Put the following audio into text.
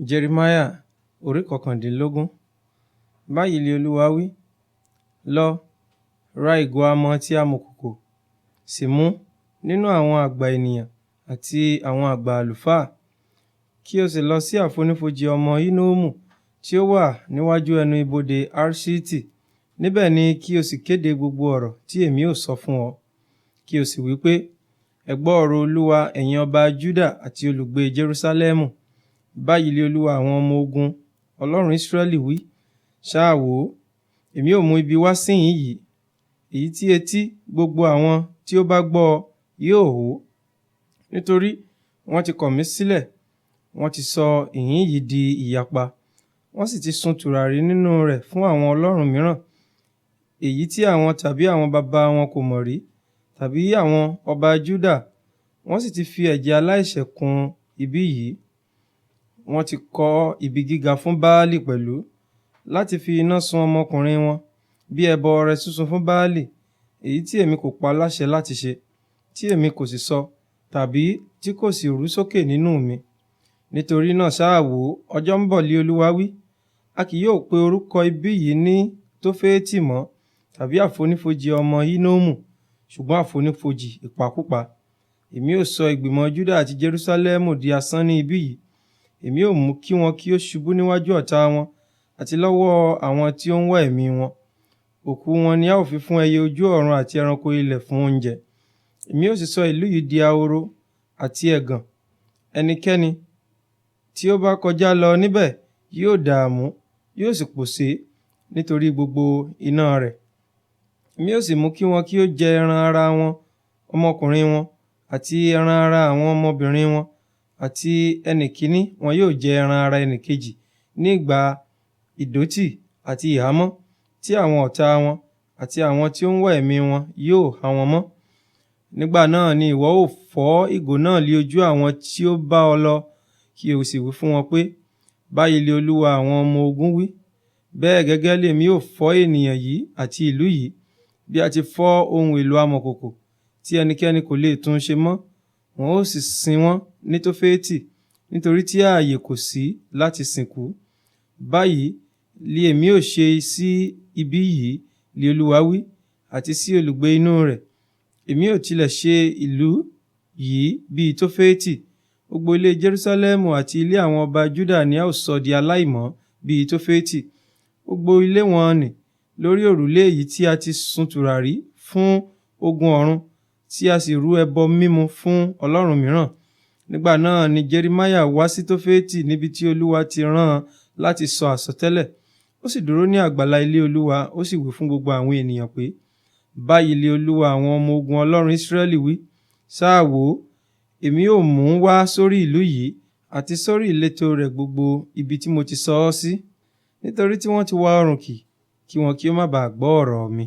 Jeremia orí 19. Báyìí ni Olúwa wí, lọ, ra ìgò amọ̀ tí a mọ̀kòkò, sì mú nínú àwọn àgbà ènìyàn àti àwọn àgbà àlùfáà, kí o sì lọ sí àfonífojì ọmọ Hinnomu tí ó wà níwájú ẹnu ibodè Arṣiti. Níbẹ̀ ni kí o sì kéde gbogbo ọ̀rọ̀ tí èmi ó sọ fún ọ, kí o sì wí pé, ẹ gbọ́ ọ̀rọ̀ Olúwa, ẹ̀yin ọba Juda àti olùgbé Jerúsálẹ́mù. Báyìí ni Olúwa àwọn ọmọ ogun, Ọlọ́run Israẹli wí, ṣáà wò ó, èmi ó mú ibi wá síhìn yìí, èyí tí etí gbogbo àwọn tí ó bá gbọ́ yóò hó, nítorí wọ́n ti kọ̀ mí sílẹ̀, wọ́n ti sọ ìhín yìí di ìyapa, wọ́n sì ti sun tùràrí nínú rẹ̀ fún àwọn ọlọ́run mìíràn, èyí tí àwọn tàbí àwọn baba wọn kò mọ̀ rí, tàbí àwọn ọba Juda. Wọ́n sì ti fi ẹ̀jẹ̀ aláìṣẹ̀ kùn ibi yìí. Wọ́n ti kọ́ ibi gíga fún Baali pẹ̀lú, láti fi iná sun ọmọkùnrin wọn bí ẹbọ ọrẹ sísun fún Baali, èyí tí èmi kò pa láṣẹ láti ṣe, tí èmi kò sì sọ, tàbí tí kò sì rú sókè nínú mi. Nítorí náà ṣáà wò ó, ọjọ́ ń bọ̀ lé Olúwa wí, a kì yóò pe orúkọ ibi yìí ní Tófẹ́tì mọ́, tàbí àfonífojì ọmọ Hinnomu, ṣùgbọ́n àfonífojì ìpakúpa. Èmi ó sọ ìgbìmọ̀ Juda àti Jerúsálẹ́mù di asán ní ibi yìí. Èmi ó mú kí wọn kí ó ṣubú níwájú ọ̀tá wọn, àti lọ́wọ́ àwọn tí ó ń wá ẹ̀mí wọn. Òkú wọn ni a ó fi fún ẹyẹ ojú ọ̀run àti ẹranko ilẹ̀ fún oúnjẹ. Èmi ó sì sọ ìlú yìí di ahoro àti ẹ̀gàn. Ẹnikẹ́ni tí ó bá kọjá lọ níbẹ̀ yóò dààmú, yóò sì pòṣé nítorí gbogbo iná rẹ̀. Èmi ó sì mú kí wọn kí ó jẹ ẹran ara wọn ọmọkùnrin wọn, àti ẹran ara àwọn ọmọbìnrin wọn, àti ẹnìkíní wọn yóò jẹ ẹran ara ẹnìkejì ní ìgbà ìdótì àti ìhámọ́, tí àwọn ọ̀tá wọn àti àwọn tí ó ń wá ẹ̀mí wọn yóò há wọn mọ́. Nígbà náà ni ìwọ ó fọ́ ìgò náà lé ojú àwọn tí ó bá ọ lọ, kí o sì wí fún wọn pé, báyìí ni Olúwa àwọn ọmọ ogun wí, bẹ́ẹ̀ gẹ́gẹ́ lèmi ó fọ́ ènìyàn yìí àti ìlú yìí, bí a ti fọ́ ohun èlò amọ̀kòkò tí ẹnikẹ́ni kò lè tún ṣe mọ́. Wọn ó sì sin wọ́n ní Tófẹ́tì, nítorí tí ààyè kò sí láti sìnkú. Báyìí li èmi ó ṣe sí ibi yìí, li Olúwa wí, àti sí olùgbé inú rẹ̀. Èmi ó tilẹ̀ ṣe ìlú yìí bíi Tófẹ́tì. Gbogbo ilé Jerúsálẹ́mù àti ilé àwọn ọba Juda ni a ó sọ di aláìmọ́ bíi Tófẹ́tì. Gbogbo ilé wọn nì lórí òrùlé èyí tí a ti sun tùràrí fún ogun ọ̀run, tí a sì rú ẹbọ mímu fún ọlọ́run mìíràn. Nígbà náà ni Jeremia wá sí Tófẹ́tì, níbi tí Olúwa ti rán an láti sọ àsọtẹ́lẹ̀. Ó sì dúró ní àgbàlá ilé Olúwa, ó sì wí fún gbogbo àwọn ènìyàn pé, báyìí ni Olúwa àwọn ọmọ ogun, Ọlọ́run Israẹli wí, ṣáà wò ó, èmi ó mú wá sórí ìlú yìí àti sórí ìletò rẹ̀ gbogbo ibi tí mo ti sọ ọ́ sí, nítorí tí wọ́n ti wá ọrùn kì, kí wọn kí ó má baà gbọ́ ọ̀rọ̀ mi.